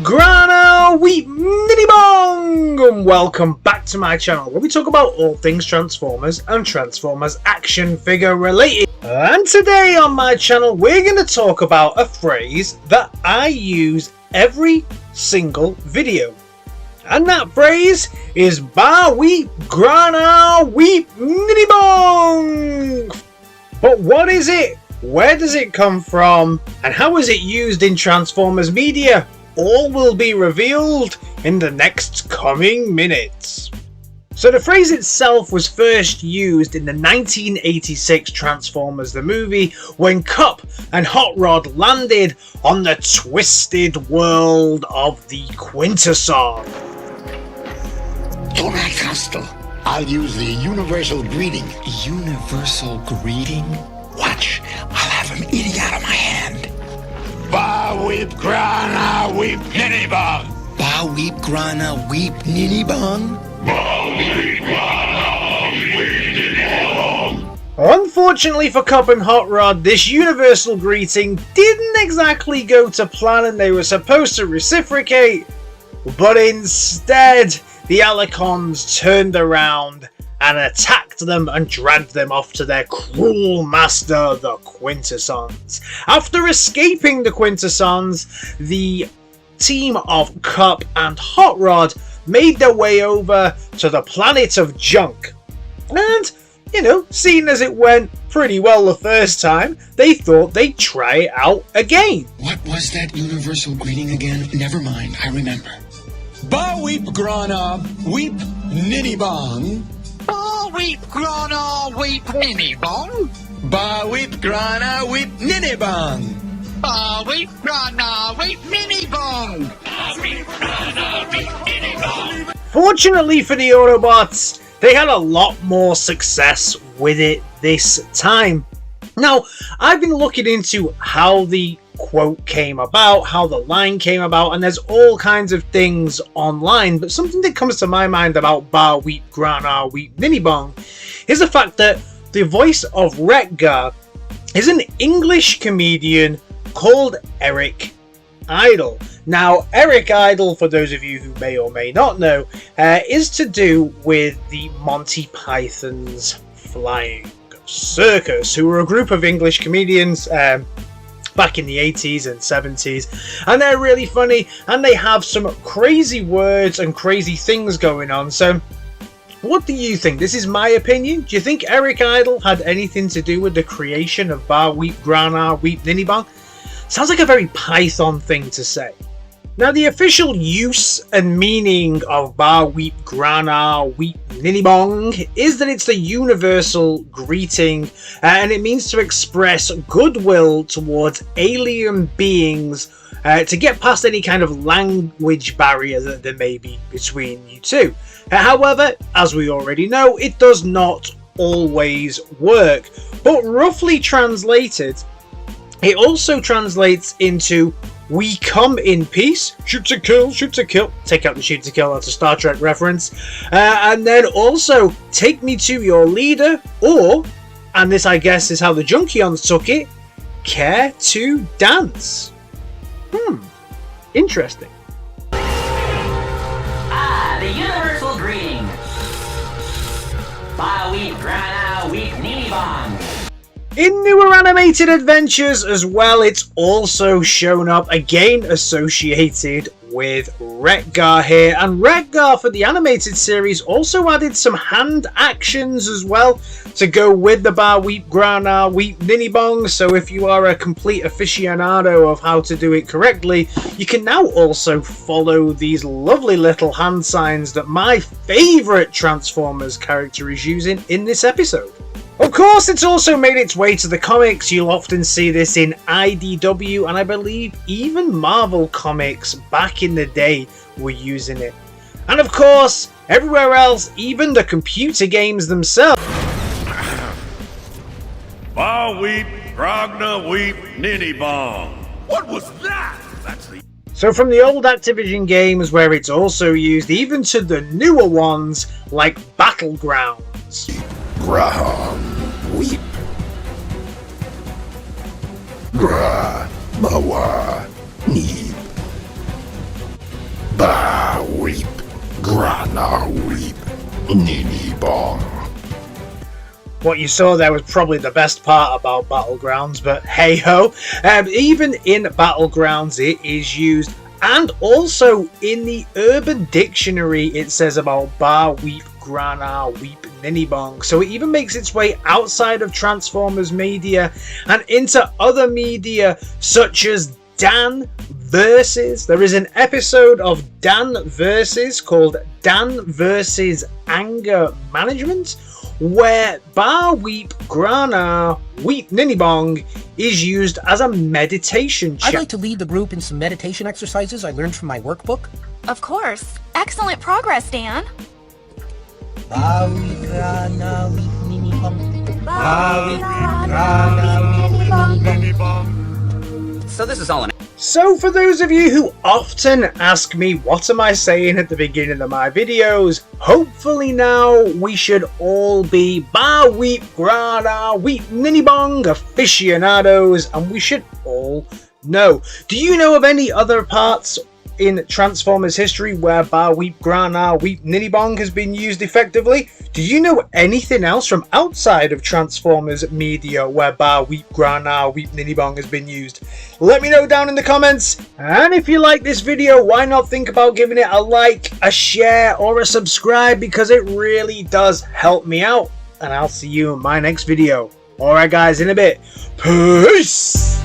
Granah, weep, Nin Bong, and welcome back to my channel where we talk about all things Transformers and Transformers action figure related. And today on my channel we're going to talk about a phrase that I use every single video. And that phrase is Ba Weep Granah Weep Nin Bong. But what is it? Where does it come from? And how is it used in Transformers media? All will be revealed in the next coming minutes. So the phrase itself was first used in the 1986 Transformers the movie when Cup and Hot Rod landed on the twisted world of the Quintesson. In my castle, I'll use the universal greeting. Universal greeting? Watch, I'll have him eating out of my hand. Ba weep Granah weep Nin Bong. Ba weep Granah weep Nin Bong? Ba weep Granah weep Nin Bong. Unfortunately for Cup and Hot Rod, this universal greeting didn't exactly go to plan and they were supposed to reciprocate, but instead the Alicons turned around and attacked them and dragged them off to their cruel master, the Quintessons. After escaping the Quintessons, the team of Cup and Hot Rod made their way over to the planet of Junk. And, seeing as it went pretty well the first time, they thought they'd try it out again. What was that universal greeting again? Never mind, I remember. Ba weep Granah weep Nin Bong. Ba weep Granah weep Nin Bong. Ba weep Granah weep Nin Bong. Ba weep Granah weep Nin Bong. Ba weep Granah weep Nin Bong. Fortunately for the Autobots, they had a lot more success with it this time. Now, I've been looking into how the quote came about, how the line came about, and there's all kinds of things online, but something that comes to my mind about Ba Weep Granah Weep Nin Bong is the fact that the voice of Wreck-Gar is an English comedian called Eric Idle. Now, Eric Idle, for those of you who may or may not know, is to do with the Monty Python's Flying Circus, who were a group of English comedians back in the 80s and 70s, and they're really funny and they have some crazy words and crazy things going on. So what do you think? This is my opinion. Do you think Eric Idle had anything to do with the creation of Ba Weep Granah Weep Nin Bong? Sounds like a very Python thing to say. Now, the official use and meaning of Ba Weep Granah Weep Nin Bong is that it's the universal greeting, and it means to express goodwill towards alien beings to get past any kind of language barrier that there may be between you two. However, as we already know, it does not always work, but roughly translated, it also translates into "we come in peace," shoot to kill, shoot to kill. Take out the shoot to kill, that's a Star Trek reference. And then also, "take me to your leader," or, and this I guess is how the Junkions took it, "care to dance." Interesting. The universal greeting. Ba weep Granah weep Nin Bong. In newer animated adventures as well, it's also shown up again associated with Wreck-Gar here, and Wreck-Gar for the animated series also added some hand actions as well to go with the Ba Weep Granah Weep Nin Bong. So if you are a complete aficionado of how to do it correctly, you can now also follow these lovely little hand signs that my favourite Transformers character is using in this episode. Of course, it's also made its way to the comics. You'll often see this in IDW, and I believe even Marvel Comics back in the day were using it. And of course, everywhere else, even the computer games themselves. Ba weep Granah weep Nin Bong. What was that? That's the... So from the old Activision games where it's also used, even to the newer ones like Battlegrounds. Graham weep. Grah Bawa Neep. weep, Granah weep, Nin Bong. What you saw there was probably the best part about Battlegrounds, but hey ho. Even in Battlegrounds it is used, and also in the Urban Dictionary it says about Ba Weep, Granah Weep, Nin Bong. So it even makes its way outside of Transformers media and into other media such as Dan Versus. There is an episode of Dan Versus called Dan Versus Anger Management, where Ba Weep, Granah Weep, Nin Bong is used as a meditation I'd like to lead the group in some meditation exercises I learned from my workbook. Of course. Excellent progress, Dan. Ba weep, Granah weep, Nin Bong. Ba weep, Granah weep, Nin Bong. So this is all an So for those of you who often ask me what am I saying at the beginning of my videos, hopefully now we should all be Ba Weep, Granah Weep, Nin Bong aficionados, and we should all know. Do you know of any other parts in Transformers history where Ba Weep, Granah Weep, Nin Bong has been used effectively? Do you know anything else from outside of Transformers media where Ba Weep, Granah Weep, Nin Bong has been used? Let me know down in the comments, and if you like this video, why not think about giving it a like, a share, or a subscribe, because it really does help me out, and I'll see you in my next video. Alright guys, in a bit. Peace!